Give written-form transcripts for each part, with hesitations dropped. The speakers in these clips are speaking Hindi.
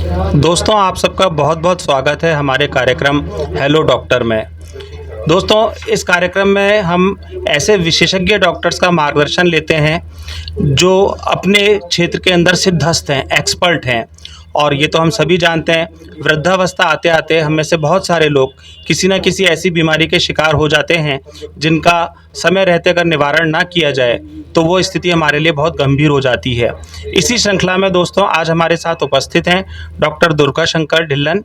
दोस्तों, आप सबका बहुत बहुत स्वागत है हमारे कार्यक्रम हेलो डॉक्टर में। दोस्तों, इस कार्यक्रम में हम ऐसे विशेषज्ञ डॉक्टर्स का मार्गदर्शन लेते हैं जो अपने क्षेत्र के अंदर सिद्धहस्त हैं, एक्सपर्ट हैं। और ये तो हम सभी जानते हैं, वृद्धावस्था आते आते हम में से बहुत सारे लोग किसी न किसी ऐसी बीमारी के शिकार हो जाते हैं जिनका समय रहते अगर निवारण ना किया जाए तो वो स्थिति हमारे लिए बहुत गंभीर हो जाती है। इसी श्रृंखला में दोस्तों आज हमारे साथ उपस्थित हैं doctor Durga Shankar Dhillon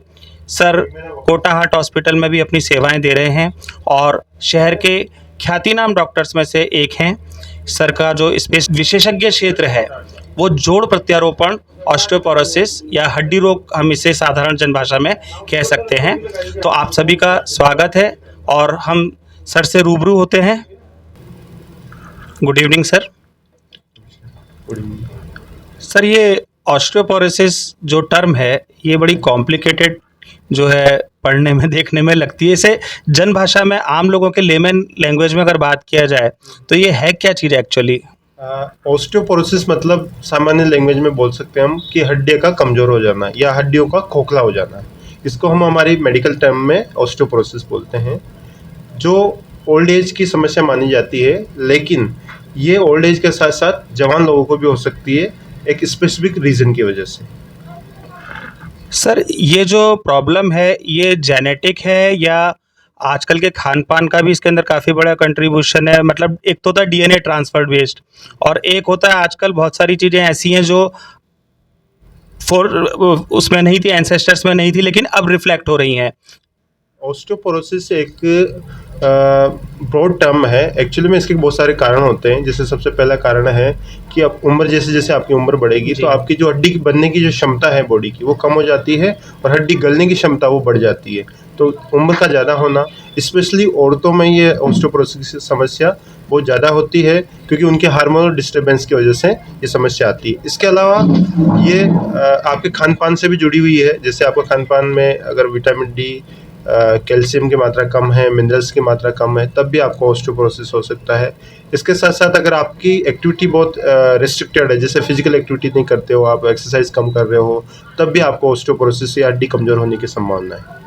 sir. Kota heart hospital में भी अपनी सेवाएं दे रहे हैं और शहर के ख्यातिनाम डॉक्टर्स में से एक हैं। सर का जो विशेषज्ञ क्षेत्र है वो जोड़ प्रत्यारोपण, ऑस्टियोपोरोसिस या हड्डी रोग, हम इसे साधारण जनभाषा में कह सकते हैं। तो आप सभी का स्वागत है और हम सर से रूबरू होते हैं। Good evening sir. सर, ये ऑस्टियोपोरोसिस जो टर्म है ये बड़ी कॉम्प्लिकेटेड जो है पढ़ने में देखने में लगती है। इसे जन भाषा में आम लोगों के लेमन लैंग्वेज में अगर बात किया जाए तो ये है क्या चीज़ एक्चुअली? ऑस्टियोपोरोसिस मतलब सामान्य लैंग्वेज में बोल सकते हैं हम कि हड्डी का कमजोर हो जाना या हड्डियों का खोखला हो जाना। इसको हम हमारी मेडिकल टर्म में ऑस्टियोपोरोसिस बोलते हैं, जो ओल्ड एज की समस्या मानी जाती है। लेकिन ये ओल्ड एज के साथ साथ जवान लोगों को भी हो सकती है, एक स्पेसिफिक रीजन की वजह से। सर, ये जो प्रॉब्लम है ये जेनेटिक है या आजकल के खान पान का भी इसके अंदर काफ़ी बड़ा कंट्रीब्यूशन है? मतलब एक तो होता है डीएनए ट्रांसफर्ड वेस्ट और एक होता है आजकल बहुत सारी चीज़ें ऐसी हैं जो उसमें नहीं थी, एंसेस्टर्स में नहीं थी, लेकिन अब रिफ्लेक्ट हो रही हैं। ऑस्टियोपोरोसिस एक ब्रॉड टर्म है। एक्चुअली में इसके बहुत सारे कारण होते हैं। जैसे सबसे पहला कारण है कि अब उम्र जैसे जैसे आपकी उम्र बढ़ेगी तो आपकी जो हड्डी बनने की जो क्षमता है बॉडी की वो कम हो जाती है और हड्डी गलने की क्षमता वो बढ़ जाती है। तो उम्र का ज़्यादा होना, स्पेशली औरतों में ये ऑस्टियोपोरोसिस की समस्या बहुत ज़्यादा होती है क्योंकि उनके हार्मोनल डिस्टर्बेंस की वजह से ये समस्या आती है। इसके अलावा ये आपके खान पान से भी जुड़ी हुई है। जैसे आपका खान पान में अगर विटामिन डी, कैल्शियम की मात्रा कम है, मिनरल्स की मात्रा कम है, तब भी आपको ऑस्टियोपोरोसिस हो सकता है। इसके साथ साथ अगर आपकी एक्टिविटी बहुत रिस्ट्रिक्टेड है, जैसे फिजिकल एक्टिविटी नहीं करते हो, आप एक्सरसाइज कम कर रहे हो, तब भी आपको ऑस्टियोपोरोसिस या हड्डी कमजोर होने की संभावना है।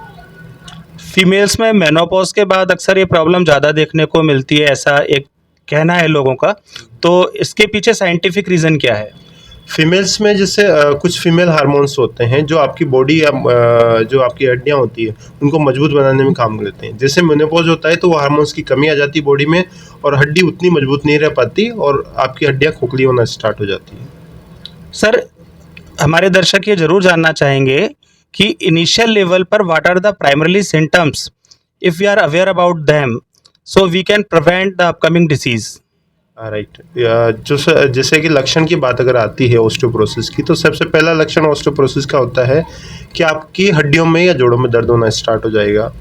फीमेल्स में मेनोपॉज के बाद अक्सर ये प्रॉब्लम ज़्यादा देखने को मिलती है, ऐसा एक कहना है लोगों का। तो इसके पीछे साइंटिफिक रीज़न क्या है? फीमेल्स में जैसे कुछ फीमेल हार्मोन्स होते हैं जो आपकी बॉडी या जो आपकी हड्डियाँ होती है उनको मजबूत बनाने में काम करते हैं। जैसे मेनोपॉज होता है तो वो हार्मोन्स की कमी आ जाती है बॉडी में और हड्डी उतनी मजबूत नहीं रह पाती और आपकी हड्डियाँ खोखली होना स्टार्ट हो जाती है। सर, हमारे दर्शक ये ज़रूर जानना चाहेंगे कि इनिशियल लेवल पर what are the primary symptoms, if we are aware about them so we can prevent the upcoming disease. Right. जैसे कि लक्षण की बात अगर आती है ऑस्टियोपोरोसिस की, तो सबसे पहला लक्षण ऑस्टियोपोरोसिस का होता है कि आपकी हड्डियों में या जोड़ों में दर्द होना स्टार्ट हो जाएगा।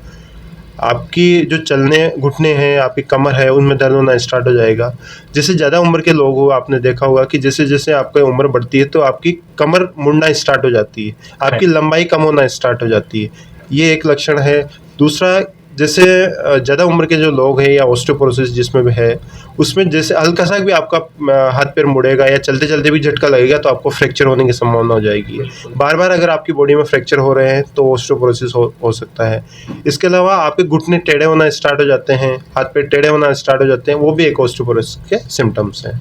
आपकी जो चलने घुटने हैं, आपकी कमर है, उनमें दर्द होना स्टार्ट हो जाएगा। जैसे ज़्यादा उम्र के लोग हो, आपने देखा होगा कि जैसे जैसे आपकी उम्र बढ़ती है तो आपकी कमर मुड़ना स्टार्ट हो जाती है, आपकी लंबाई कम होना स्टार्ट हो जाती है। ये एक लक्षण है। दूसरा, जैसे ज़्यादा उम्र के जो लोग हैं या ऑस्टियोपोरोसिस जिसमें भी है, उसमें जैसे हल्का सा भी आपका हाथ पैर मुड़ेगा या चलते चलते भी झटका लगेगा तो आपको फ्रैक्चर होने की संभावना हो जाएगी। बार बार अगर आपकी बॉडी में फ्रैक्चर हो रहे हैं तो ऑस्टियोपोरोसिस हो सकता है। इसके अलावा आपके घुटने टेढ़े होना स्टार्ट हो जाते हैं, हाथ पैर टेढ़े होना स्टार्ट हो जाते हैं, वो भी एक ऑस्टियोपोरोसिस के सिम्टम्स हैं।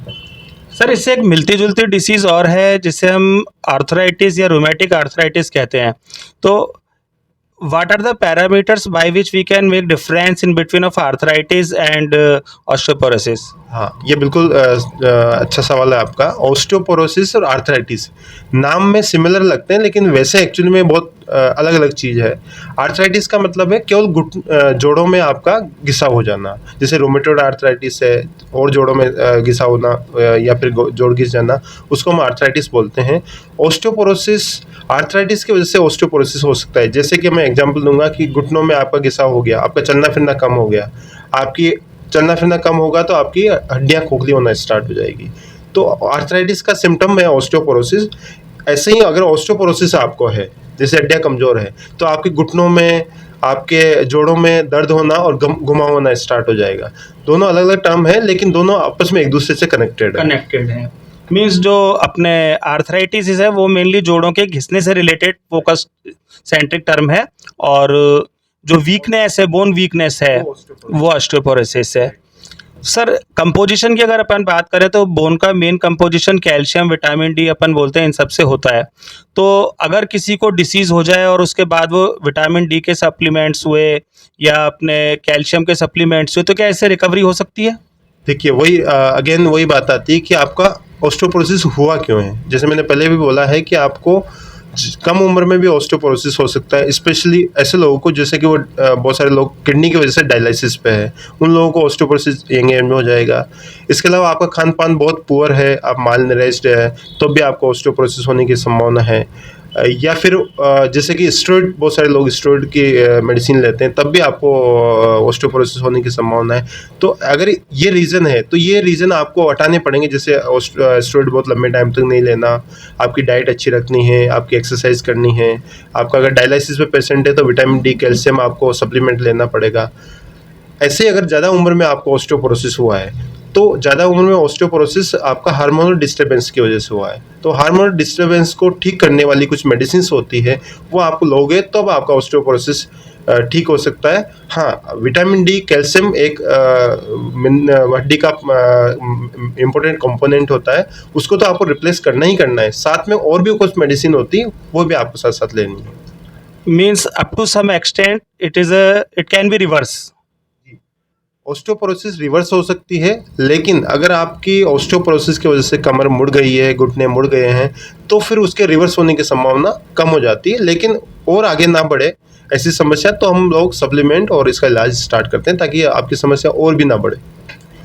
सर, इससे एक मिलती जुलती डिसीज़ और है जिसे हम आर्थराइटिस या रूमेटिक आर्थराइटिस कहते हैं। तो what are the parameters by which we can make difference in between of arthritis and osteoporosis? हाँ, ये बिल्कुल अच्छा सवाल है आपका। ऑस्टियोपोरोसिस और आर्थराइटिस नाम में सिमिलर लगते हैं लेकिन वैसे एक्चुअली में बहुत अलग अलग चीज़ है। आर्थराइटिस का मतलब है केवल जोड़ों में आपका घिसाव हो जाना, जैसे रोमेटॉइड आर्थराइटिस है और जोड़ों में घिसाव होना या फिर जोड़ घिस जाना, उसको हम आर्थराइटिस बोलते हैं। ऑस्टियोपोरोसिस आर्थराइटिस की वजह से ऑस्टियोपोरोसिस हो सकता है। जैसे कि मैं एग्जांपल दूंगा कि घुटनों में आपका घिसाव हो गया, आपका चलना फिरना कम हो गया, आपकी चलना फिरना कम होगा तो आपकी हड्डियाँ खोखली होना स्टार्ट हो जाएगी। तो आर्थराइटिस का सिम्टम है ऑस्टियोपोरोसिस। ऐसे ही अगर ऑस्टियोपोरोसिस आपको है, जैसे हड्डियाँ कमज़ोर है, तो आपके घुटनों में, आपके जोड़ों में दर्द होना और घुमा होना स्टार्ट हो जाएगा। दोनों अलग अलग टर्म है लेकिन दोनों आपस में एक दूसरे से कनेक्टेड है। मीन्स जो अपने आर्थराइटिस है वो मेनली जोड़ों के घिसने से रिलेटेड फोकस सेंट्रिक टर्म है, और जो वीकनेस है, बोन वीकनेस है, वो ऑस्टियोपोरोसिस है। सर, कंपोजिशन की अगर अपन बात करें तो बोन का main composition calcium, vitamin D अपन बोलते हैं, इन सब से होता है। तो अगर किसी को डिसीज़ हो जाए और उसके बाद वो विटामिन डी के सप्लीमेंट्स हुए या अपने कैल्शियम के सप्लीमेंट्स हुए, तो क्या इससे रिकवरी हो सकती है? देखिए, वही अगेन वही बात आती है कि आपका ऑस्टियोपोरोसिस हुआ क्यों है। जैसे मैंने पहले भी बोला है कि आपको कम उम्र में भी ऑस्टियोपोरोसिस हो सकता है, स्पेशली ऐसे लोगों को जैसे कि वो बहुत सारे लोग किडनी की वजह से डायलिसिस पे है, उन लोगों को ऑस्टियोपोरोसिस यंग एज में हो जाएगा। इसके अलावा आपका खान पान बहुत पुअर है, आप माल नरिश्ड है, तो भी आपको ऑस्टियोपोरोसिस होने की संभावना है। या फिर जैसे कि स्टेरॉइड, बहुत सारे लोग स्टेरॉइड की मेडिसिन लेते हैं, तब भी आपको ऑस्टियोपोरोसिस होने की संभावना है। तो अगर ये रीज़न है तो ये रीज़न आपको हटाने पड़ेंगे, जैसे स्टेरॉइड बहुत लंबे टाइम तक नहीं लेना, आपकी डाइट अच्छी रखनी है, आपकी एक्सरसाइज करनी है। आपका अगर डायलिसिस पे पेशेंट है तो विटामिन डी, कैल्शियम आपको सप्लीमेंट लेना पड़ेगा। ऐसे अगर ज़्यादा उम्र में आपको ऑस्टियोपोरोसिस हुआ है तो ज़्यादा उम्र में ऑस्टियोपोरोसिस आपका हार्मोनल डिस्टर्बेंस की वजह से हुआ है। तो हार्मोनल डिस्टर्बेंस को ठीक करने वाली कुछ मेडिसिन होती है, वो आप लोगे तब तो आपका ऑस्टियोपोरोसिस ठीक हो सकता है। हाँ, विटामिन डी, कैल्शियम एक हड्डी का इम्पोर्टेंट कंपोनेंट होता है, उसको तो आपको रिप्लेस करना ही करना है। साथ में और भी कुछ मेडिसिन होती है, वो भी आपको साथ साथ लेनी है। Means up to some extent it can be reverse. Osteoporosis reverse हो सकती है, लेकिन अगर आपकी ऑस्टियोपोरोसिस की वजह से कमर मुड़ गई है, घुटने मुड़ गए हैं, तो फिर उसके रिवर्स होने की संभावना कम हो जाती है। लेकिन और आगे ना बढ़े ऐसी समस्या, तो हम लोग सप्लीमेंट और इसका इलाज स्टार्ट करते हैं ताकि आपकी समस्या और भी ना बढ़े।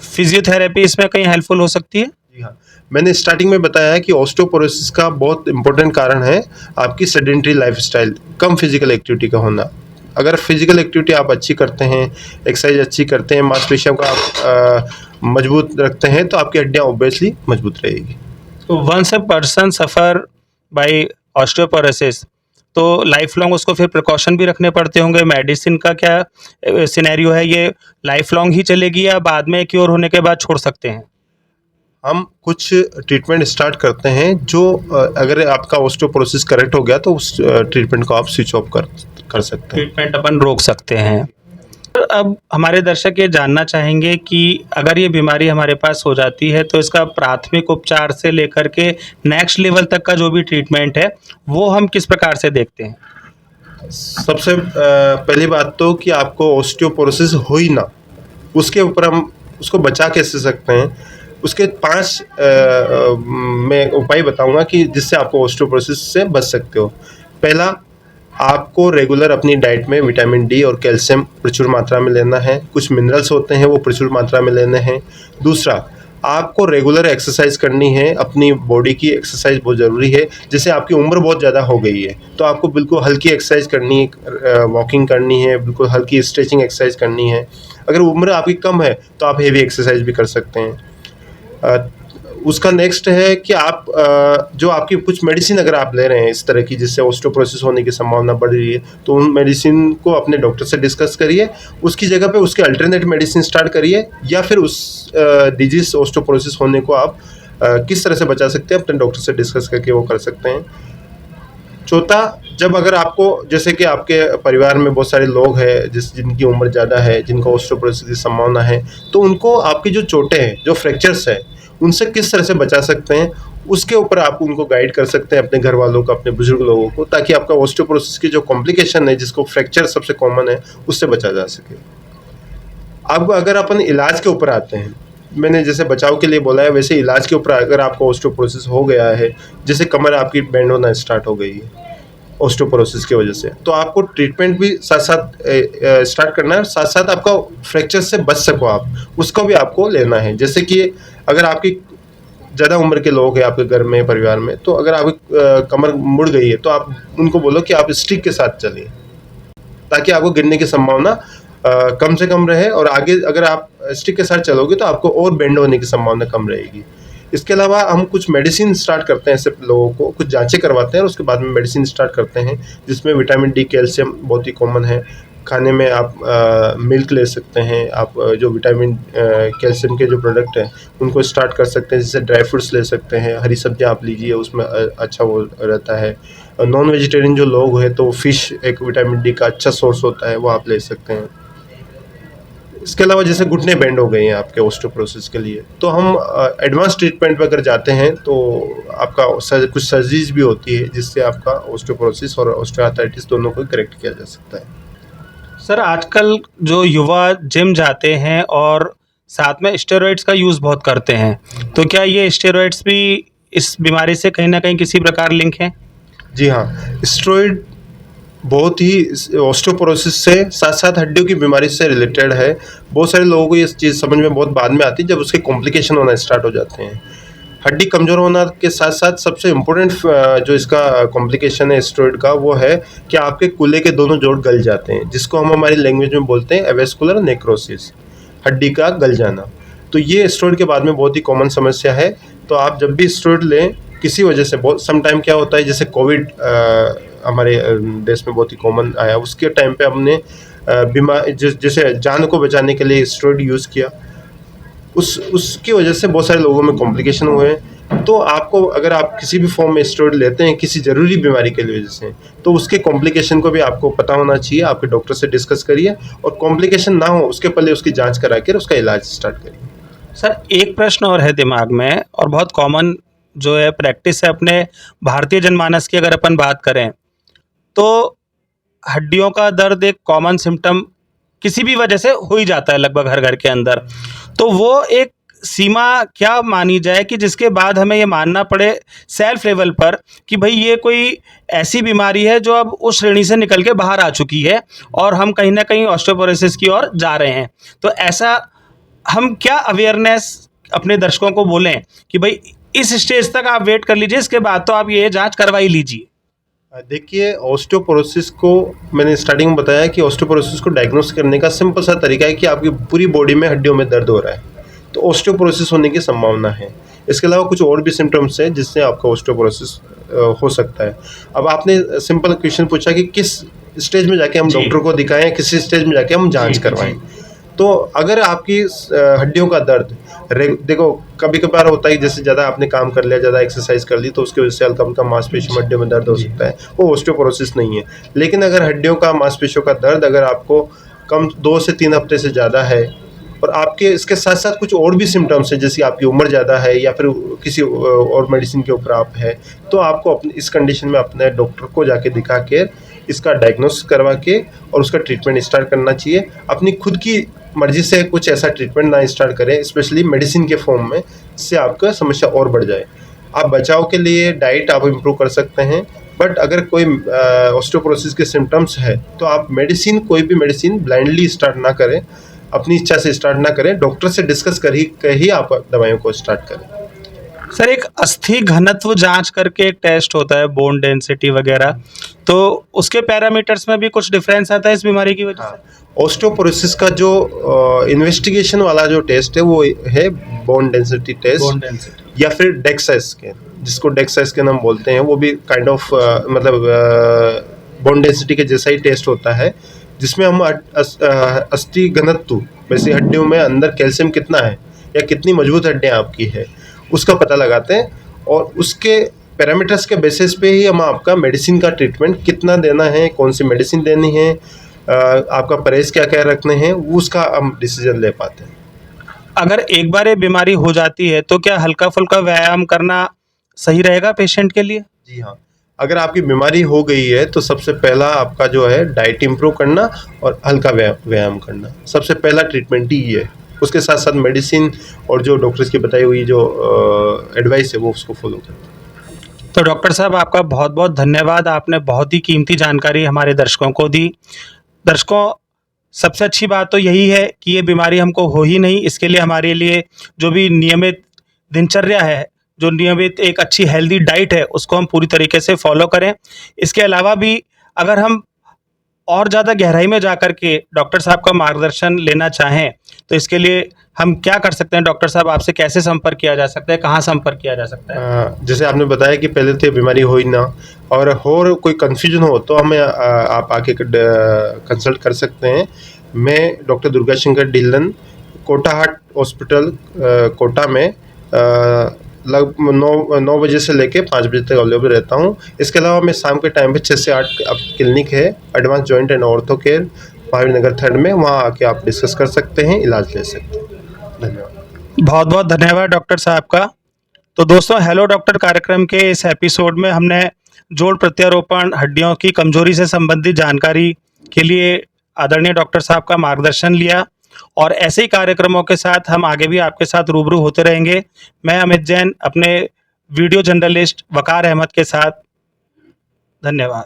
फिजियोथेरेपी इसमें कहीं हेल्पफुल हो सकती है? जी हाँ, मैंने स्टार्टिंग में बताया है कि ऑस्टियोपोरोसिस का बहुत इंपॉर्टेंट कारण है आपकी सेडेंटरी लाइफस्टाइल, कम फिजिकल एक्टिविटी का होना। अगर फिजिकल एक्टिविटी आप अच्छी करते हैं, एक्सरसाइज अच्छी करते हैं, मांसपेशियों का आप मजबूत रखते हैं, तो आपकी हड्डियाँ ऑब्वियसली मजबूत रहेगी। तो once a person suffer by osteoporosis, तो लाइफ लॉन्ग उसको फिर प्रिकॉशन भी रखने पड़ते होंगे। मेडिसिन का क्या सिनेरियो है, ये लाइफ लॉन्ग ही चलेगी या बाद में क्योर होने के बाद छोड़ सकते हैं? हम कुछ ट्रीटमेंट स्टार्ट करते हैं जो अगर आपका ऑस्टियोपोरोसिस करेक्ट हो गया तो उस ट्रीटमेंट को आप स्विच ऑफ कर सकते हैं। ट्रीटमेंट अपन रोक सकते हैं। अब हमारे दर्शक ये जानना चाहेंगे कि अगर ये बीमारी हमारे पास हो जाती है तो इसका प्राथमिक उपचार से लेकर के नेक्स्ट लेवल तक का जो भी ट्रीटमेंट है वो हम किस प्रकार से देखते हैं? सबसे पहली बात तो कि आपको ऑस्टियोपोरोसिस हो ही ना, उसके ऊपर हम उसको बचा कैसे सकते हैं, उसके 5 मैं उपाय बताऊंगा कि जिससे आपको ऑस्टियोपोरोसिस से बच सकते हो। पहला, आपको रेगुलर अपनी डाइट में विटामिन डी और कैल्शियम प्रचुर मात्रा में लेना है। कुछ मिनरल्स होते हैं वो प्रचुर मात्रा में लेने हैं। दूसरा, आपको रेगुलर एक्सरसाइज करनी है, अपनी बॉडी की एक्सरसाइज बहुत ज़रूरी है। जैसे आपकी उम्र बहुत ज़्यादा हो गई है तो आपको बिल्कुल हल्की एक्सरसाइज करनी है, वॉकिंग करनी है, बिल्कुल हल्की स्ट्रेचिंग एक्सरसाइज करनी है। अगर उम्र आपकी कम है तो आप हेवी एक्सरसाइज भी कर सकते हैं। उसका नेक्स्ट है कि आप जो आपकी कुछ मेडिसिन अगर आप ले रहे हैं इस तरह की जिससे ऑस्टियोपोरोसिस होने की संभावना बढ़ रही है, तो उन मेडिसिन को अपने डॉक्टर से डिस्कस करिए। उसकी जगह पे उसके अल्टरनेट मेडिसिन स्टार्ट करिए, या फिर उस डिजीज ऑस्टियोपोरोसिस होने को आप किस तरह से बचा सकते हैं अपने डॉक्टर से डिस्कस करके वो कर सकते हैं। चौथा, जब अगर आपको जैसे कि आपके परिवार में बहुत सारे लोग हैं जिनकी उम्र ज़्यादा है, जिनको ऑस्टियोपोरोसिस की संभावना है, तो उनको आपकी जो चोटें हैं, जो फ्रैक्चर्स हैं, उनसे किस तरह से बचा सकते हैं, उसके ऊपर आप उनको गाइड कर सकते हैं, अपने घर वालों को, अपने बुजुर्ग लोगों को, ताकि आपका ऑस्टियोपोरोसिस की जो कॉम्प्लिकेशन है, जिसको फ्रैक्चर सबसे कॉमन है, उससे बचा जा सके। अब अगर अपन इलाज के ऊपर आते हैं, मैंने जैसे बचाव के लिए बोला है, वैसे इलाज के ऊपर अगर आपको ऑस्टियोपोरोसिस हो गया है, जैसे कमर आपकी बेंड होना स्टार्ट हो गई है ऑस्टियोपोरोसिस की वजह से, तो आपको ट्रीटमेंट भी साथ साथ स्टार्ट करना है, साथ साथ आपका फ्रैक्चर से बच सको आप, उसको भी आपको लेना है। जैसे कि अगर आपकी ज़्यादा उम्र के लोग हैं आपके घर में, परिवार में, तो अगर आपकी कमर मुड़ गई है तो आप उनको बोलो कि आप स्टिक के साथ चलिए, ताकि आपको गिरने की संभावना कम से कम रहे, और आगे अगर आप स्टिक के साथ चलोगे तो आपको और बेंड होने की संभावना कम रहेगी। इसके अलावा हम कुछ मेडिसिन स्टार्ट करते हैं, ऐसे लोगों को कुछ जांचें करवाते हैं और उसके बाद में मेडिसिन स्टार्ट करते हैं, जिसमें विटामिन डी, कैल्शियम बहुत ही कॉमन है, खाने में आप मिल्क ले सकते हैं, आप जो विटामिन कैल्शियम के जो प्रोडक्ट हैं उनको स्टार्ट कर सकते हैं, जैसे ड्राई फ्रूट्स ले सकते हैं, हरी सब्जियां आप लीजिए, उसमें अच्छा वो रहता है। नॉन वेजिटेरियन जो लोग हैं तो फिश एक विटामिन डी का अच्छा सोर्स होता है, वो आप ले सकते हैं। इसके अलावा जैसे घुटने बेंड हो गए हैं आपके ऑस्टियोपोरोसिस के लिए, तो हम एडवांस ट्रीटमेंट पे अगर जाते हैं तो आपका कुछ सर्जरीज भी होती है जिससे आपका ऑस्टियोपोरोसिस और ऑस्टियोआर्थराइटिस दोनों को करेक्ट किया जा सकता है। सर आजकल जो युवा जिम जाते हैं और साथ में स्टेरॉइड्स का यूज़ बहुत करते हैं, तो क्या ये स्टेरॉइड्स भी इस बीमारी से कहीं ना कहीं किसी प्रकार लिंक है? जी हाँ, स्टेरॉइड बहुत ही ऑस्टियोपोरोसिस से साथ साथ हड्डियों की बीमारी से रिलेटेड है। बहुत सारे लोगों को ये चीज़ समझ में बहुत बाद में आती है जब उसके कॉम्प्लिकेशन होना स्टार्ट हो जाते हैं। हड्डी कमज़ोर होना के साथ साथ सबसे इम्पोर्टेंट जो इसका कॉम्प्लिकेशन है स्टेरॉइड का, वो है कि आपके कूल्हे के दोनों जोड़ गल जाते हैं, जिसको हम हमारी लैंग्वेज में बोलते हैं एवेस्कुलर नेक्रोसिस, हड्डी का गल जाना। तो ये स्टेरॉइड के बाद में बहुत ही कॉमन समस्या है। तो आप जब भी स्टेरॉइड लें किसी वजह से, बहुत सम टाइम क्या होता है, जैसे कोविड हमारे देश में बहुत ही कॉमन आया, उसके टाइम पे हमने बीमार जैसे जान को बचाने के लिए स्टेरॉइड यूज़ किया, उसकी वजह से बहुत सारे लोगों में कॉम्प्लिकेशन हुए हैं। तो आपको अगर आप किसी भी फॉर्म में स्टेरॉइड लेते हैं किसी ज़रूरी बीमारी के वजह से, तो उसके कॉम्प्लिकेशन को भी आपको पता होना चाहिए। आपके डॉक्टर से डिस्कस करिए और कॉम्प्लिकेशन ना हो उसके पहले उसकी जांच करा कर उसका इलाज स्टार्ट करिए। सर एक प्रश्न और है दिमाग में, और बहुत कॉमन जो है प्रैक्टिस है अपने भारतीय जनमानस की, अगर अपन बात करें तो हड्डियों का दर्द एक कॉमन सिम्टम किसी भी वजह से हो ही जाता है लगभग हर घर के अंदर। तो वो एक सीमा क्या मानी जाए कि जिसके बाद हमें ये मानना पड़े सेल्फ लेवल पर कि भाई ये कोई ऐसी बीमारी है जो अब उस श्रेणी से निकल के बाहर आ चुकी है और हम कहीं ना कहीं ऑस्टियोपोरोसिस की ओर जा रहे हैं। तो ऐसा हम क्या अवेयरनेस अपने दर्शकों को बोलें कि भाई इस स्टेज तक आप वेट कर लीजिए, इसके बाद तो आप ये जांच करवा ही लीजिए? देखिए, ऑस्टियोपोरोसिस को मैंने स्टार्टिंग में बताया कि ऑस्टियोपोरोसिस को डायग्नोस करने का सिंपल सा तरीका है कि आपकी पूरी बॉडी में हड्डियों में दर्द हो रहा है, तो ऑस्टियोपोरोसिस होने की संभावना है। इसके अलावा कुछ और भी सिम्टम्स हैं जिससे आपका ऑस्टियोपोरोसिस हो सकता है। अब आपने सिंपल क्वेश्चन पूछा कि किस स्टेज में जाके हम डॉक्टर को दिखाएं, किस स्टेज में जाके हम जांच करवाएं। तो अगर आपकी हड्डियों का दर्द देखो, कभी कभार होता है जैसे ज़्यादा आपने काम कर लिया, ज़्यादा एक्सरसाइज कर ली, तो उसकी वजह से हल्का हल्का मांसपेशियों में हड्डियों में दर्द हो सकता है, वो ऑस्टियोपोरोसिस नहीं है। लेकिन अगर हड्डियों का मांसपेशियों का दर्द अगर आपको कम 2 से 3 हफ्ते से ज़्यादा है और आपके इसके साथ साथ कुछ और भी सिम्टम्स हैं, जैसे आपकी उम्र ज़्यादा है या फिर किसी और मेडिसिन के ऊपर आप है, तो आपको अपने इस कंडीशन में अपने डॉक्टर को जाके दिखा के इसका डायग्नोस करवा के और उसका ट्रीटमेंट स्टार्ट करना चाहिए। अपनी खुद की मर्जी से कुछ ऐसा ट्रीटमेंट ना स्टार्ट करें, स्पेशली मेडिसिन के फॉर्म में, जिससे आपका समस्या और बढ़ जाए। आप बचाव के लिए डाइट आप इम्प्रूव कर सकते हैं, बट अगर कोई ऑस्टियोपोरोसिस के सिम्टम्स है तो आप मेडिसिन, कोई भी मेडिसिन ब्लाइंडली स्टार्ट ना करें, अपनी इच्छा से स्टार्ट ना करें, डॉक्टर से डिस्कस कर ही आप दवाइयों को स्टार्ट करें। सर एक अस्थि घनत्व जांच करके एक टेस्ट होता है, बोन डेंसिटी वगैरह, तो उसके पैरामीटर्स में भी कुछ डिफरेंस आता है इस बीमारी की वजह से? ऑस्टियोपोरोसिस का जो इन्वेस्टिगेशन वाला जो टेस्ट है वो है बोन डेंसिटी टेस्ट या फिर डेक्सा स्कैन, जिसको डेक्सा स्कैन हम बोलते हैं। वो भी काइंड ऑफ मतलब बोन डेंसिटी के जैसा ही टेस्ट होता है, जिसमें हम अस्थि घनत्व, वैसे हड्डियों में अंदर कैल्शियम कितना है या कितनी मजबूत हड्डियाँ आपकी है, उसका पता लगाते हैं और उसके पैरामीटर्स के बेसिस पे ही हम आपका मेडिसिन का ट्रीटमेंट कितना देना है, कौन सी मेडिसिन देनी है, आपका परहेज क्या क्या रखने हैं, उसका हम डिसीजन ले पाते हैं। अगर एक बार ये बीमारी हो जाती है तो क्या हल्का फुल्का व्यायाम करना सही रहेगा पेशेंट के लिए? जी हाँ, अगर आपकी बीमारी हो गई है तो सबसे पहला आपका जो है डाइट इम्प्रूव करना और हल्का व्यायाम करना, सबसे पहला ट्रीटमेंट ही है। उसके साथ साथ मेडिसिन और जो डॉक्टर्स की बताई हुई जो एडवाइस है वो उसको फॉलो करना। तो डॉक्टर साहब आपका बहुत बहुत धन्यवाद, आपने बहुत ही कीमती जानकारी हमारे दर्शकों को दी। दर्शकों, सबसे अच्छी बात तो यही है कि ये बीमारी हमको हो ही नहीं, इसके लिए हमारे लिए जो भी नियमित दिनचर्या है, जो नियमित एक अच्छी हेल्दी डाइट है, उसको हम पूरी तरीके से फॉलो करें। इसके अलावा भी अगर हम और ज़्यादा गहराई में जाकर के डॉक्टर साहब का मार्गदर्शन लेना चाहें तो इसके लिए हम क्या कर सकते हैं डॉक्टर साहब, आपसे कैसे संपर्क किया जा सकता है, कहाँ संपर्क किया जा सकता है? जैसे आपने बताया कि पहले तो ये बीमारी हो ही ना, और कोई कन्फ्यूजन हो तो हमें आप आके कंसल्ट कर सकते हैं। मैं doctor Durga Shankar Dhillon, Kota heart hospital Kota में लगभग 9 बजे से लेके 5 बजे तक अवेलेबल रहता हूँ। इसके अलावा मैं शाम के टाइम पे 6 से 8 अब क्लिनिक है advance joint and ortho care Mahavir Nagar 3 में, वहाँ आके आप डिस्कस कर सकते हैं, इलाज ले सकते हैं। धन्यवाद। बहुत बहुत धन्यवाद डॉक्टर साहब का। तो दोस्तों, हेलो डॉक्टर कार्यक्रम के इस एपिसोड में हमने जोड़ प्रत्यारोपण, हड्डियों की कमजोरी से संबंधित जानकारी के लिए आदरणीय डॉक्टर साहब का मार्गदर्शन लिया, और ऐसे ही कार्यक्रमों के साथ हम आगे भी आपके साथ रूबरू होते रहेंगे। मैं अमित जैन अपने वीडियो जर्नलिस्ट वकार अहमद के साथ। धन्यवाद।